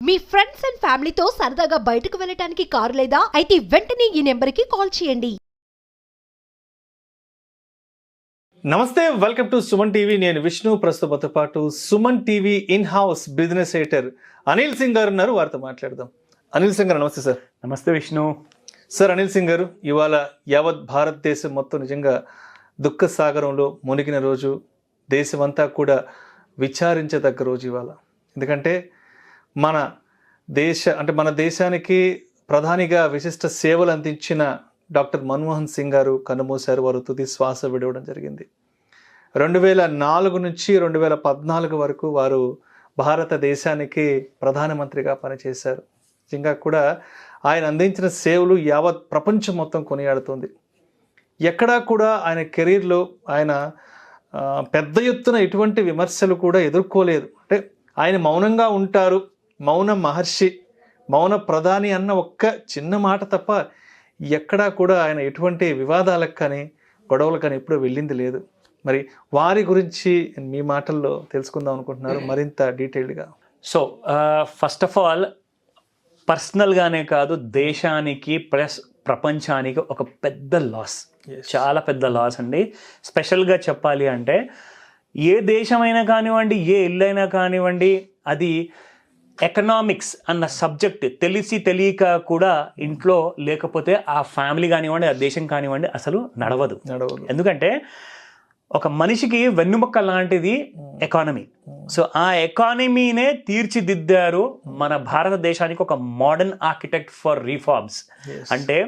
Me friends and ఫ్యామిలీతో సరదాగా బయటకు వెళ్ళటానికి కారు లేదా అయితే వెంటనే ఈ నెంబర్కి కాల్ చేయండి. నమస్తే, వెల్కమ్ టు సుమన్ టీవీ. నేను విష్ణు. ప్రస్తుతంతో పాటు Suman TV in house business editor Anil Singh గారు ఉన్నారు. వారితో మాట్లాడదాం. అనిల్ సింగ్ గారు నమస్తే సార్. నమస్తే విష్ణు. సార్, అనిల్ సింగ్ గారు, ఇవాళ యావత్ భారతదేశం మొత్తం నిజంగా దుఃఖ సాగరంలో మునిగిన రోజు, దేశమంతా కూడా విచారించదగ్గ రోజు ఇవాళ. ఎందుకంటే మన దేశానికి ప్రధానిగా విశిష్ట సేవలు అందించిన డాక్టర్ మన్మోహన్ సింగ్ గారు కన్నుమూశారు. వారు తుది శ్వాస విడవడం జరిగింది. 2004 నుంచి 2014 వరకు వారు భారతదేశానికి ప్రధానమంత్రిగా పనిచేశారు. నిజంగా కూడా ఆయన అందించిన సేవలు యావత్ ప్రపంచం మొత్తం కొనియాడుతుంది. ఎక్కడా కూడా ఆయన కెరీర్లో ఆయన పెద్ద ఎత్తున ఎటువంటి విమర్శలు కూడా ఎదుర్కోలేదు. అంటే ఆయన మౌనంగా ఉంటారు, మౌన మహర్షి, మౌన ప్రధాని అన్న ఒక్క చిన్న మాట తప్ప ఎక్కడా కూడా ఆయన ఎటువంటి వివాదాలకు కానీ గొడవలకు కానీ ఎప్పుడూ వెళ్ళింది లేదు. మరి వారి గురించి మీ మాటల్లో తెలుసుకుందాం అనుకుంటున్నారు మరింత డీటెయిల్డ్గా. సో ఫస్ట్ ఆఫ్ ఆల్, పర్సనల్గానే కాదు, దేశానికి ప్లస్ ప్రపంచానికి ఒక పెద్ద లాస్, చాలా పెద్ద లాస్ అండి. స్పెషల్గా చెప్పాలి అంటే ఏ దేశమైనా కానివ్వండి, ఏ ఇల్లైనా కానివ్వండి, అది ఎకనామిక్స్ అన్న సబ్జెక్ట్ తెలిసి తెలియక కూడా ఇంట్లో లేకపోతే ఆ ఫ్యామిలీ కానివ్వండి, ఆ దేశం కానివ్వండి అసలు నడవదు. ఎందుకంటే ఒక మనిషికి వెన్నుముక్క లాంటిది ఎకానమీ. సో ఆ ఎకానమీనే తీర్చిదిద్దారు మన భారతదేశానికి ఒక మోడర్న్ ఆర్కిటెక్ట్ ఫర్ రిఫార్మ్స్. అంటే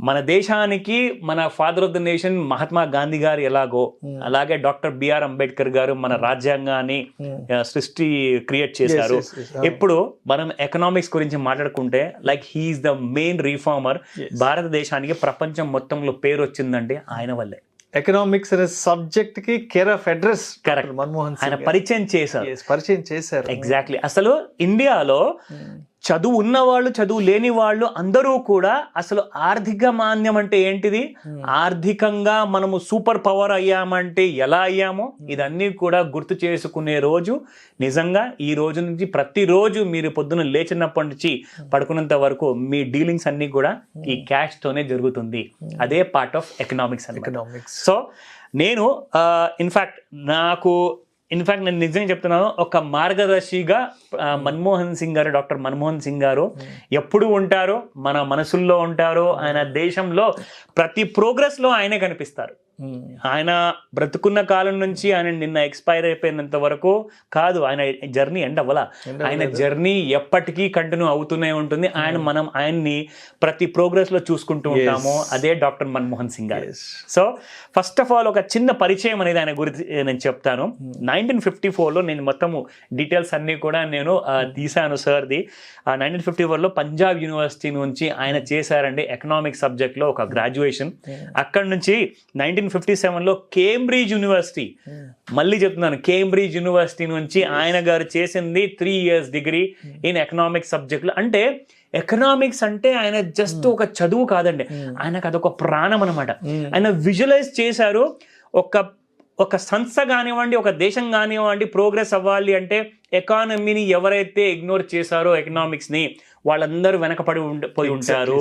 మన దేశానికి మన father of the nation Mahatma Gandhi గారు ఎలాగో, అలాగే డాక్టర్ బిఆర్ అంబేద్కర్ గారు మన రాజ్యాంగాన్ని సృష్టి క్రియేట్ చేశారు. ఇప్పుడు మనం ఎకనామిక్స్ గురించి మాట్లాడుకుంటే like he's the main reformer. భారతదేశానికి ప్రపంచం మొత్తంలో పేరు వచ్చిందంటే ఆయన వల్లే. ఎకనామిక్స్ అనే సబ్జెక్ట్ కి care of address correct Manmohan ఆయన పరిచయం చేశారు. ఎగ్జాక్ట్లీ. అసలు ఇండియాలో చదువు ఉన్నవాళ్ళు, చదువు లేని వాళ్ళు అందరూ కూడా అసలు ఆర్థిక మాంద్యం అంటే ఏంటిది, ఆర్థికంగా మనము సూపర్ పవర్ అయ్యామంటే ఎలా అయ్యామో ఇదన్నీ కూడా గుర్తు చేసుకునే రోజు. నిజంగా ఈ రోజు నుంచి ప్రతిరోజు మీరు పొద్దున లేచినప్పటి నుంచి పడుకున్నంత వరకు మీ డీలింగ్స్ అన్నీ కూడా ఈ క్యాష్ తోనే జరుగుతుంది. అదే పార్ట్ ఆఫ్ ఎకనామిక్స్. సో నేను ఇన్ఫ్యాక్ట్ నేను నిజంగా చెప్తున్నాను, ఒక మార్గదర్శిగా డాక్టర్ మన్మోహన్ సింగ్ గారు ఎప్పుడు ఉంటారో మన మనసుల్లో ఉంటారో. ఆయన దేశంలో ప్రతి ప్రోగ్రెస్లో ఆయనే కనిపిస్తారు. ఆయన బ్రతుకున్న కాలం నుంచి ఆయన నిన్న ఎక్స్పైర్ అయిపోయినంత వరకు కాదు, ఆయన జర్నీ ఎండ్ అవ్వాల. ఆయన జర్నీ ఎప్పటికీ కంటిన్యూ అవుతూనే ఉంటుంది. ఆయన్ని ప్రతి ప్రోగ్రెస్ లో చూసుకుంటూ ఉంటాము. అదే డాక్టర్ మన్మోహన్ సింగ్ గారు. సో ఫస్ట్ ఆఫ్ ఆల్ ఒక చిన్న పరిచయం అనేది ఆయన గురించి నేను చెప్తాను. 1954లో నేను మొత్తము డీటెయిల్స్ అన్ని కూడా నేను తీసాను సార్ది. 1954లో పంజాబ్ యూనివర్సిటీ నుంచి ఆయన చేశారండి ఎకనామిక్స్ సబ్జెక్ట్ లో ఒక గ్రాడ్యుయేషన్. అక్కడ నుంచి 1957లో కేంబ్రిడ్జ్ యూనివర్సిటీ, మళ్ళీ చెప్తున్నాను కేంబ్రిడ్జ్ యూనివర్సిటీ నుంచి ఆయన గారు చేసింది 3 years డిగ్రీ ఇన్ ఎకనామిక్స్ సబ్జెక్టులు. అంటే ఎకనామిక్స్ అంటే ఆయన జస్ట్ ఒక చదువు కాదండి, ఆయనకు అదొక ప్రాణం అనమాట. ఆయన విజువలైజ్ చేశారు, ఒక సంస్థ కానివ్వండి, ఒక దేశం కానివ్వండి ప్రోగ్రెస్ అవ్వాలి అంటే ఎకానమీని ఎవరైతే ఇగ్నోర్ చేశారో ఎకనామిక్స్ ని వాళ్ళందరూ వెనకపడి పోయి ఉంటారు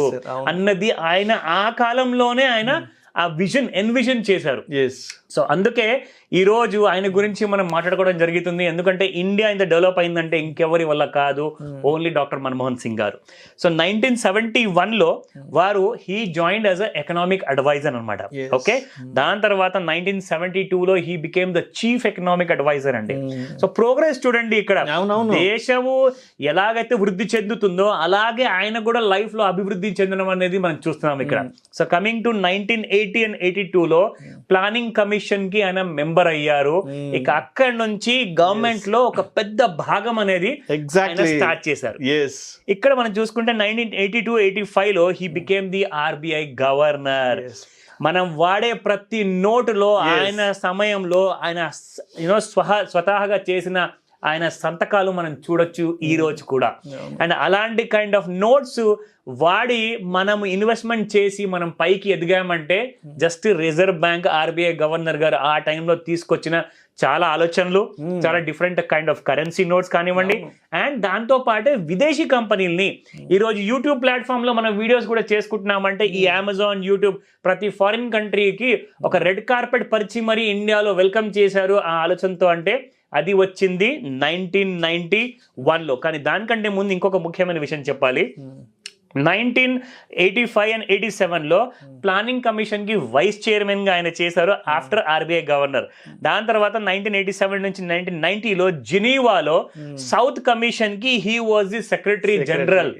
అన్నది ఆయన ఆ కాలంలోనే ఆయన ఆ ఎన్విజన్ చేశారు. సో అందుకే ఈ రోజు ఆయన గురించి మనం మాట్లాడుకోవడం జరుగుతుంది. ఎందుకంటే ఇండియా ఇంత డెవలప్ అయిందంటే ఇంకెవరి వల్ల కాదు, ఓన్లీ డాక్టర్ మన్మోహన్ సింగ్ గారు. సో 1971లో వారు he joined as a economic adviser అనమాట. ఓకే, దాని తర్వాత 1972లో he became the chief economic adviser అండి. సో ప్రోగ్రెస్ చూడండి, ఇక్కడ దేశము ఎలాగైతే వృద్ధి చెందుతుందో అలాగే ఆయన కూడా లైఫ్ లో అభివృద్ధి చెందడం అనేది మనం చూస్తున్నాం ఇక్కడ. సో కమింగ్ టు 1980 and 82లో ప్లానింగ్ కమిషన్ కి ఆయన మెంబర్ అయ్యారు. ఇక అక్కడి నుంచి గవర్నమెంట్ లో ఒక పెద్ద భాగం అనేది స్టార్ట్ చేశారు. ఇక్కడ మనం చూసుకుంటే 1982-85లో he became the RBI governor. మనం వాడే ప్రతి నోటులో ఆయన సమయంలో ఆయన స్వతహాగా చేసిన ఆయన సంతకాలు మనం చూడొచ్చు ఈ రోజు కూడా. అండ్ అలాంటి కైండ్ ఆఫ్ నోట్స్ వాడి మనం ఇన్వెస్ట్మెంట్ చేసి మనం పైకి ఎదిగామంటే just reserve bank RBI governor గారు ఆ టైంలో తీసుకొచ్చిన చాలా ఆలోచనలు, చాలా different kind of currency notes కానివ్వండి, అండ్ దాంతో పాటే విదేశీ కంపెనీల్ని ఈరోజు యూట్యూబ్ ప్లాట్ఫామ్ లో మనం వీడియోస్ కూడా చేసుకుంటున్నామంటే ఈ అమెజాన్, యూట్యూబ్ ప్రతి ఫారిన్ కంట్రీకి ఒక రెడ్ కార్పెట్ పరిచి మరి ఇండియాలో వెల్కమ్ చేశారు ఆ ఆలోచనతో. అంటే అది వచ్చింది 1991లో. కానీ దానికంటే ముందు ఇంకొక ముఖ్యమైన విషయం చెప్పాలి. 1985 and 87లో ప్లానింగ్ కమిషన్ కి వైస్ చైర్మన్ గా ఆయన చేశారు ఆఫ్టర్ ఆర్బీఐ గవర్నర్. దాని తర్వాత 1987 నుంచి 1990లో జెనీవాలో సౌత్ కమిషన్ కి he was the secretary general.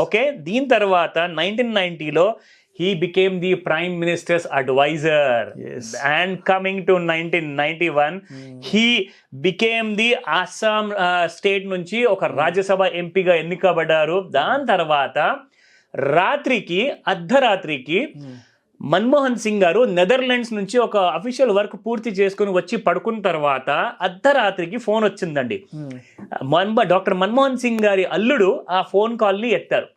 Okay, దీని తర్వాత 1990లో he became the prime minister's advisor. And coming to 1991 he became the Assam state నుంచి ఒక రాజ్యసభ ఎంపీగా ఎన్నికబడ్డారు. దాని తర్వాత అర్ధరాత్రికి మన్మోహన్ సింగ్ గారు నెదర్లాండ్స్ నుంచి ఒక అఫీషియల్ వర్క్ పూర్తి చేసుకుని వచ్చి పడుకున్న తర్వాత అర్ధరాత్రికి ఫోన్ వచ్చిందండి. డాక్టర్ మన్మోహన్ సింగ్ గారి అల్లుడు ఆ ఫోన్ కాల్ని ఎత్తారు.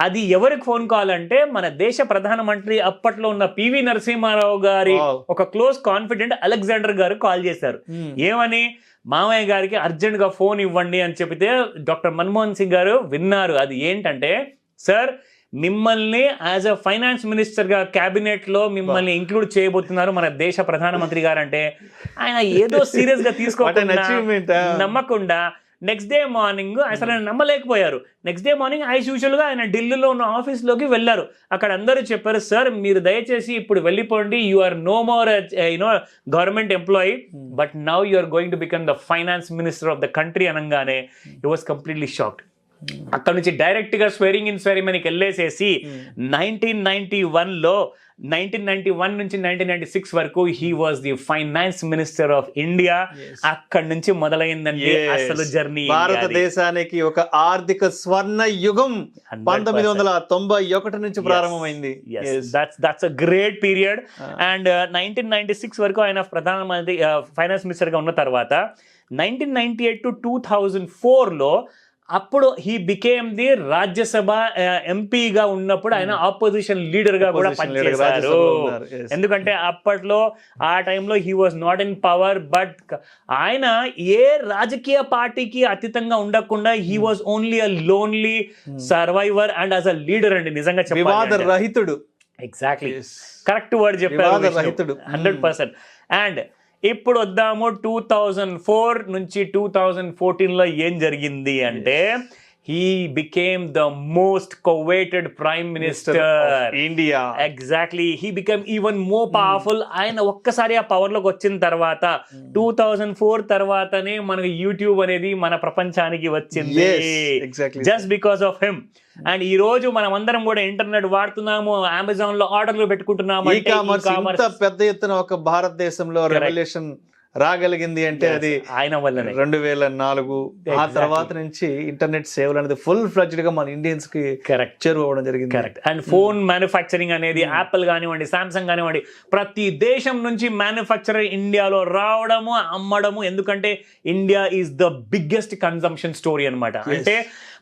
అది ఎవరికి ఫోన్ కాల్ అంటే మన దేశ ప్రధానమంత్రి అప్పట్లో ఉన్న పివి నరసింహారావు గారి ఒక క్లోజ్ కాన్ఫిడెంట్ అలెగ్జాండర్ గారు కాల్ చేశారు. ఏమని, మామయ్య గారికి అర్జెంట్ గా ఫోన్ ఇవ్వండి అని చెప్తే డాక్టర్ మన్మోహన్ సింగ్ గారు విన్నారు. అది ఏంటంటే, సార్ మిమ్మల్ని యాజ్ అ ఫైనాన్స్ మినిస్టర్ గా క్యాబినెట్ లో మిమ్మల్ని ఇంక్లూడ్ చేయబోతున్నారు మన దేశ ప్రధానమంత్రి గారు. అంటే ఆయన ఏదో సీరియస్ గా తీసుకోకుండా నమ్మకుండా నెక్స్ట్ డే మార్నింగ్ అసలు ఆయన నమ్మలేకపోయారు. Next day morning as usual గా ఆయన ఢిల్లీలో ఉన్న ఆఫీస్లోకి వెళ్ళారు. అక్కడ అందరూ చెప్పారు, సార్ మీరు దయచేసి ఇప్పుడు వెళ్ళిపోండి, you are no more government employee but now you are going to become the finance minister of the country అనగానే హి వాస్ కంప్లీట్లీ షాక్డ్. అక్కడ నుంచి డైరెక్ట్ గా స్వేరింగ్ ఇన్ సెరమనీకి వెళ్ళేసేసి 1991 నుంచి 1996 వరకు he was the finance minister of India. అక్కడి నుంచి మొదలైందండి అసలు journey. భారతదేశానికి ఒక ఆర్థిక స్వర్ణ యుగం 1991 నుంచి ప్రారంభమైంది. That's a great period. And 1996 వరకు ఆయన ప్రధానమంత్రి ఫైనాన్స్ మినిస్టర్ గా ఉన్న తర్వాత 1998 to 2004లో అప్పుడు హీ బికేమ్ ది రాజ్యసభ ఎంపీగా ఉన్నప్పుడు ఆయన ఆపోజిషన్ లీడర్ గా కూడా పనిచేశారు. ఎందుకంటే అప్పట్లో ఆ టైంలో he was not in power, but ఆయన ఏ రాజకీయ పార్టీకి అతీతంగా ఉండకుండా he was only a lonely survivor and as a leader అండి. నిజంగా చెప్పాలి, రహితుడు. ఎగ్జాక్ట్లీ కరెక్ట్ వర్డ్ చెప్పారు, 100%. అండ్ ఇప్పుడు వద్దాము 2004 నుంచి 2014లో ఏం జరిగింది అంటే, he became the most coveted prime minister of India. Exactly, he became even more powerful. ఆయన ఒక్కసారి ఆ పవర్ లోకి వచ్చిన తర్వాత 2004 తర్వాతనే మనకు యూట్యూబ్ అనేది మన ప్రపంచానికి వచ్చింది. Just because of him. And ఈ రోజు మనం అందరం కూడా ఇంటర్నెట్ వాడుతున్నాము, అమెజాన్ లో ఆర్డర్లు పెట్టుకుంటున్నాము. పెద్ద ఎత్తున ఒక భారతదేశంలో రెవల్యూషన్ రాగలిగింది అంటే అది ఆయన వల్లనే. 2004 ఆ తర్వాత నుంచి ఇంటర్నెట్ సేవలు అనేది ఫుల్ ఫ్లెడ్జ్డ్ గా మన ఇండియన్స్ కి చేరువడం జరిగింది. కరెక్ట్. అండ్ ఫోన్ మ్యానుఫ్యాక్చరింగ్ అనేది యాపిల్ కానివ్వండి, సామ్సంగ్ కానివ్వండి, ప్రతి దేశం నుంచి మ్యానుఫ్యాక్చరర్ ఇండియాలో రావడము, అమ్మడము. ఎందుకంటే India is the biggest consumption story అనమాట. అంటే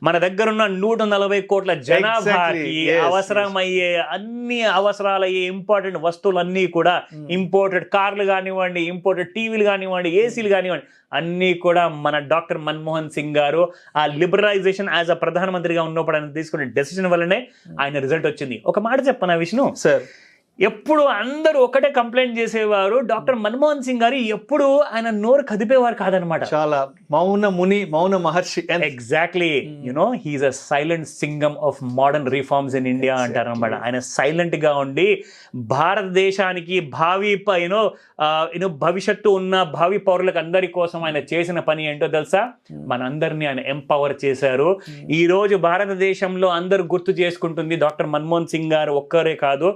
మన దగ్గర ఉన్న 140 కోట్ల జనాభాకి అవసరమయ్యే అన్ని అవసరాలయ్యే ఇంపార్టెంట్ వస్తువులన్నీ కూడా ఇంపోర్టెడ్ కార్లు కానివ్వండి, ఇంపోర్టెడ్ టీవీలు కానివ్వండి, ఏసీలు కానివ్వండి, అన్నీ కూడా మన డాక్టర్ మన్మోహన్ సింగ్ గారు ఆ లిబరలైజేషన్ యాజ్ అ ప్రధానమంత్రిగా ఉన్నప్పుడు ఆయన తీసుకునే డెసిషన్ వల్లనే ఆయన రిజల్ట్ వచ్చింది. ఒక మాట చెప్పనా విష్ణు సార్, ఎప్పుడు అందరూ ఒకటే కంప్లైంట్ చేసేవారు, డాక్టర్ మన్మోహన్ సింగ్ గారు ఎప్పుడు ఆయన నోరు కదిపేవారు కాదనమాట. చాలా మౌన ముని, మౌన మహర్షి. Exactly, you know he is a silent సింగమ్ of modern reforms in India అంటారు అనమాట. ఆయన సైలెంట్ గా ఉండి భారతదేశానికి భావి భవిష్యత్తు ఉన్న భావి పౌరులకు అందరి కోసం ఆయన చేసిన పని ఏంటో తెలుసా? మనందరినీ ఆయన ఎంపవర్ చేశారు. ఈ రోజు భారతదేశంలో అందరూ గుర్తు చేసుకుంటుంది డాక్టర్ మన్మోహన్ సింగ్ గారు ఒక్కరే కాదు,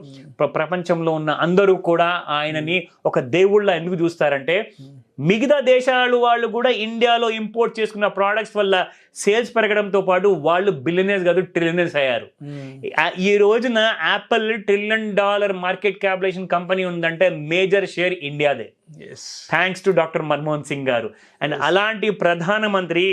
ప్రపంచంలో ఉన్న అందరూ కూడా ఆయనని ఒక దేవుళ్ళ ఎందుకు చూస్తారంటే, మిగతా దేశాలు వాళ్ళు కూడా ఇండియాలో ఇంపోర్ట్ చేసుకున్న ప్రోడక్ట్స్ వల్ల సేల్స్ పెరగడంతో పాటు వాళ్ళు బిలియనర్స్ కాదు ట్రిలియనర్స్ అయ్యారు. ఈ రోజున Apple $1 trillion market capitalisation company ఉందంటే మేజర్ షేర్ ఇండియాదే, thanks to doctor Manmohan Singh గారు. అండ్ అలాంటి ప్రధానమంత్రి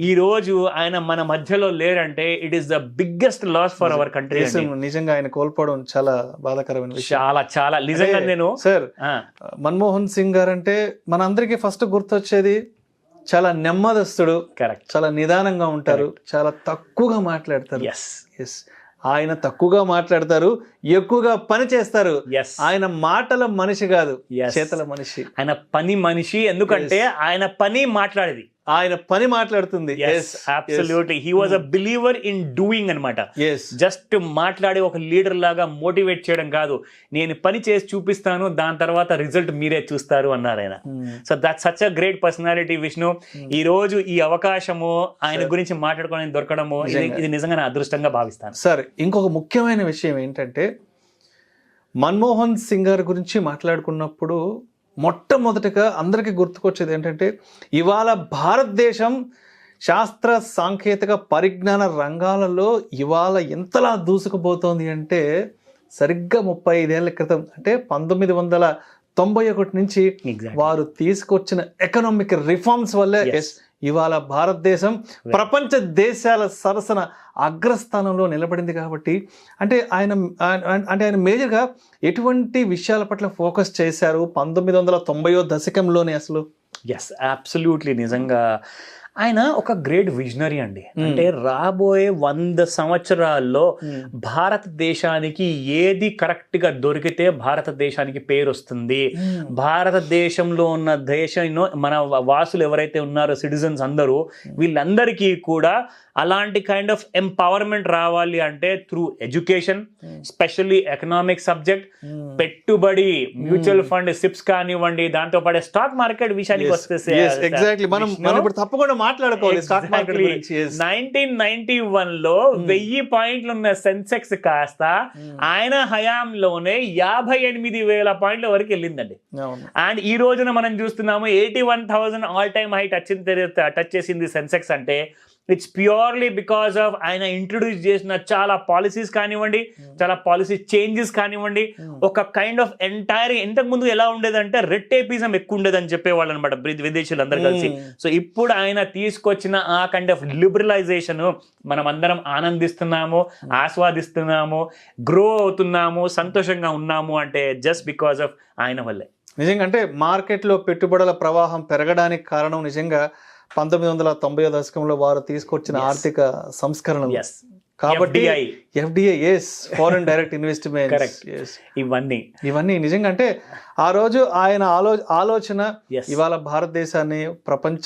ఈ రోజు ఆయన మన మధ్యలో లేరంటే it is the biggest loss for our country. నిజంగా ఆయన కోల్పోవడం చాలా బాధాకరమైన విషయం. చాలా చాలా నిజంగా. నేను సార్ మన్మోహన్ సింగ్ గారు అంటే మనందరికీ ఫస్ట్ గుర్తొచ్చేది చాలా నెమ్మదస్తుడు, కరెక్ట్, చాలా నిదానంగా ఉంటారు, చాలా తక్కువగా మాట్లాడతారు. ఆయన తక్కువగా మాట్లాడతారు, ఎక్కువగా పని చేస్తారు. ఆయన మాటల మనిషి కాదు, చేతల మనిషి. ఆయన పని మనిషి, ఎందుకంటే ఆయన పని మాట్లాడేది, ఆయన పని మాట్లాడుతుంది. Absolutely he was a believer in doing అన్నమాట. జస్ట్ మాట్లాడే ఒక లీడర్ లాగా మోటివేట్ చేయడం కాదు, నేను పని చేసి చూపిస్తాను, దాని తర్వాత రిజల్ట్ మీరే చూస్తారు అన్నారు ఆయన. So that such a great personality Vishnu. ఈ రోజు ఈ అవకాశము ఆయన గురించి మాట్లాడుకోవడానికి దొరకడము ఇది నిజంగా నా అదృష్టంగా భావిస్తాను. సార్ ఇంకొక ముఖ్యమైన విషయం ఏంటంటే మన్మోహన్ సింగ్ గారి గురించి మాట్లాడుకున్నప్పుడు మొట్టమొదటిగా అందరికీ గుర్తుకొచ్చేది ఏంటంటే ఇవాళ భారతదేశం శాస్త్ర సాంకేతిక పరిజ్ఞాన రంగాలలో ఇవాళ ఎంతలా దూసుకుపోతోంది అంటే సరిగ్గా 35 ఏళ్ల క్రితం అంటే 1991 నుంచి వారు తీసుకొచ్చిన ఎకనామిక్ రిఫార్మ్స్ వల్లే ఇవాళ భారతదేశం ప్రపంచ దేశాల సరసన అగ్రస్థానంలో నిలబడింది. కాబట్టి అంటే ఆయన మేజర్గా ఎటువంటి విషయాల పట్ల ఫోకస్ చేశారు 1990వ దశకంలోనే అసలు? అబ్సల్యూట్లీ నిజంగా ఆయన ఒక గ్రేట్ విజనరీ అండి. అంటే రాబోయే 100 సంవత్సరాల్లో భారతదేశానికి ఏది కరెక్ట్ గా దొరికితే భారతదేశానికి పేరు వస్తుంది, భారతదేశంలో ఉన్న దేశంలో మన వాసులు ఎవరైతే ఉన్నారో సిటిజన్స్ అందరూ వీళ్ళందరికీ కూడా అలాంటి కైండ్ ఆఫ్ ఎంపవర్మెంట్ రావాలి అంటే through education, specially economic subject, పెట్టుబడి, మ్యూచువల్ ఫండ్, సిప్స్ కానివ్వండి, దాంతో పాటు స్టాక్ మార్కెట్ విషయానికి వస్తే తప్పకుండా మాట్లాడుకోవాలి. 1991 లో 1000 పాయింట్లు ఉన్న సెన్సెక్స్ కాస్త ఆయన హయాంలోనే 58,000 పాయింట్ల వరకు వెళ్ళిందండి. అండ్ ఈ రోజున మనం చూస్తున్నాము 81,000 ఆల్ టైమ్ హై టచ్ చేసింది సెన్సెక్స్. అంటే ఇట్స్ ప్యూర్లీ బికాస్ ఆఫ్ ఆయన ఇంట్రొడ్యూస్ చేసిన చాలా పాలసీస్ కానివ్వండి, చాలా పాలసీ చేంజెస్ కానివ్వండి, ఒక కైండ్ ఆఫ్ ఎంటైర్ ఇంతకు ముందు ఎలా ఉండేదంటే రెడ్ టేపిజం ఎక్కువ ఉండేదని చెప్పేవాళ్ళు అనమాట విదేశీయులు అందరూ కలిసి. సో ఇప్పుడు ఆయన తీసుకొచ్చిన ఆ కైండ్ ఆఫ్ లిబరలైజేషన్ మనం అందరం ఆనందిస్తున్నాము, ఆస్వాదిస్తున్నాము, గ్రో అవుతున్నాము, సంతోషంగా ఉన్నాము అంటే జస్ట్ బికాస్ ఆఫ్ ఆయన వల్లే. నిజంగా అంటే మార్కెట్లో పెట్టుబడుల ప్రవాహం పెరగడానికి కారణం నిజంగా 1990వ దశకంలో వారు తీసుకొచ్చిన ఆర్థిక సంస్కరణలు. కాబట్టి FDI ఫారెన్ డైరెక్ట్ ఇన్వెస్ట్మెంట్ ఇవన్నీ నిజంగా అంటే ఆ రోజు ఆయన ఆలోచన ఇవాళ భారతదేశాన్ని ప్రపంచ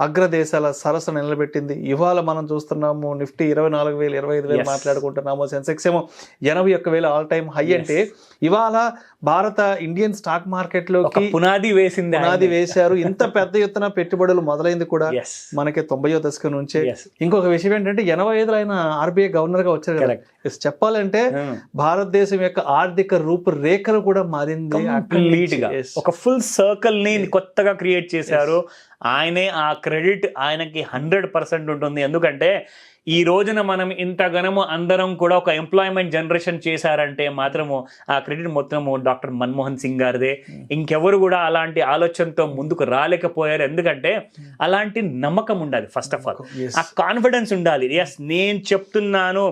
అగ్రదేశాల సరసన నిలబెట్టింది. ఇవాళ మనం చూస్తున్నాము నిఫ్టీ 24,000 25,000 మాట్లాడుకుంటున్నాము, సెన్సెక్స్ ఏమో 81,000 ఆల్ టైమ్ హై. అంటే ఇవాళ భారత ఇండియన్ స్టాక్ మార్కెట్ లోకి పునాది వేశారు. ఇంత పెద్ద ఎత్తున పెట్టుబడులు మొదలైంది కూడా మనకి 90వ దశకం నుంచే. ఇంకొక విషయం ఏంటంటే 85లో ఆయన RBI గవర్నర్ గా వచ్చారు కదా. చెప్పాలంటే భారతదేశం యొక్క ఆర్థిక రూపురేఖలు కూడా మారింది కంప్లీట్ గా. ఒక ఫుల్ సర్కిల్ ని కొత్తగా క్రియేట్ చేశారు. ఆయనే ఆ క్రెడిట్ ఆయనకి 100% ఉంటుంది. ఎందుకంటే ఈ రోజున మనం ఇంతగనము అందరం కూడా ఒక ఎంప్లాయ్మెంట్ జనరేషన్ చేశారంటే మాత్రము ఆ క్రెడిట్ మొత్తము డాక్టర్ మన్మోహన్ సింగ్ గారిదే. ఇంకెవరు కూడా అలాంటి ఆలోచనతో ముందుకు రాలేకపోయారు. ఎందుకంటే అలాంటి నమ్మకం ఉండాలి, ఫస్ట్ ఆఫ్ ఆల్ ఆ కాన్ఫిడెన్స్ ఉండాలి. ఎస్ నేను చెప్తున్నాను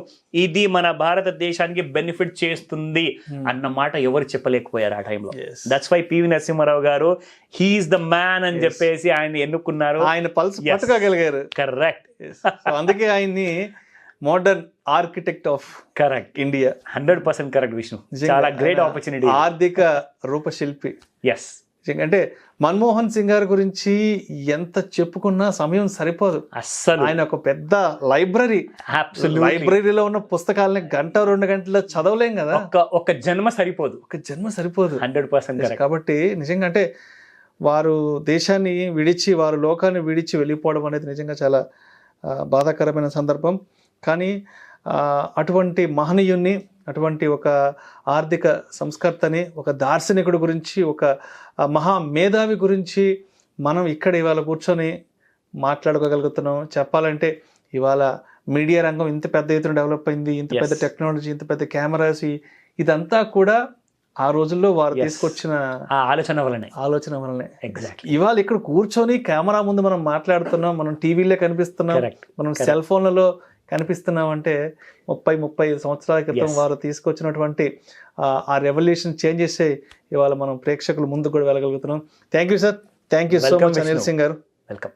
ఇది మన భారతదేశానికి బెనిఫిట్ చేస్తుంది అన్న మాట ఎవరు చెప్పలేకపోయారు ఆ టైంలో. దట్స్ వై పివి నరసింహారావు గారు హీఈస్ ద మ్యాన్ అని చెప్పేసి ఆయన ఎన్నుకున్నారు, ఆయన పల్స్ పట్టుకోగలిగారు. కరెక్ట్. అందుకే ఆయన్ని modern architect of India 100% correct Vishnu. చాలా గ్రేట్ ఆపర్చునిటీ, ఆర్థిక రూపశిల్పి. ఎస్ అంటే మన్మోహన్ సింగ్ గారి గురించి ఎంత చెప్పుకున్నా సమయం సరిపోదు అస్సలు. ఆయన ఒక పెద్ద లైబ్రరీలో ఉన్న పుస్తకాలని 1-2 గంటల్లో చదవలేం కదా. ఒక జన్మ సరిపోదు, 100%. కాబట్టి నిజంగా అంటే వారు దేశాన్ని విడిచి వారు లోకాన్ని విడిచి వెళ్ళిపోవడం అనేది నిజంగా చాలా బాధాకరమైన సందర్భం. కానీ అటువంటి మహనీయుణ్ణి, అటువంటి ఒక ఆర్థిక సంస్కర్తని, ఒక దార్శనికుడి గురించి, ఒక మహా మేధావి గురించి మనం ఇక్కడ ఇవాళ కూర్చొని మాట్లాడుకోగలుగుతున్నాం. చెప్పాలంటే ఇవాళ మీడియా రంగం ఇంత పెద్ద ఎత్తున డెవలప్ అయింది, ఇంత పెద్ద టెక్నాలజీ, ఇంత పెద్ద కెమెరాస్, ఇదంతా కూడా ఆ రోజుల్లో వారు తీసుకొచ్చిన ఆలోచన వలనే. ఎగ్జాక్ట్లీ. ఇవాళ ఇక్కడ కూర్చొని కెమెరా ముందు మనం మాట్లాడుతున్నాం, మనం టీవీలో కనిపిస్తున్నాం, మనం సెల్ ఫోన్లలో కనిపిస్తున్నాం అంటే 30-35 సంవత్సరాల క్రితం వారు తీసుకొచ్చినటువంటి ఆ రెవల్యూషన్ చేంజెస్ ఇవాళ మనం ప్రేక్షకుల ముందు కూడా వెళ్ళగలుగుతున్నాం. Thank you sir, thank you so much Anil Singh గారు. వెల్కమ్.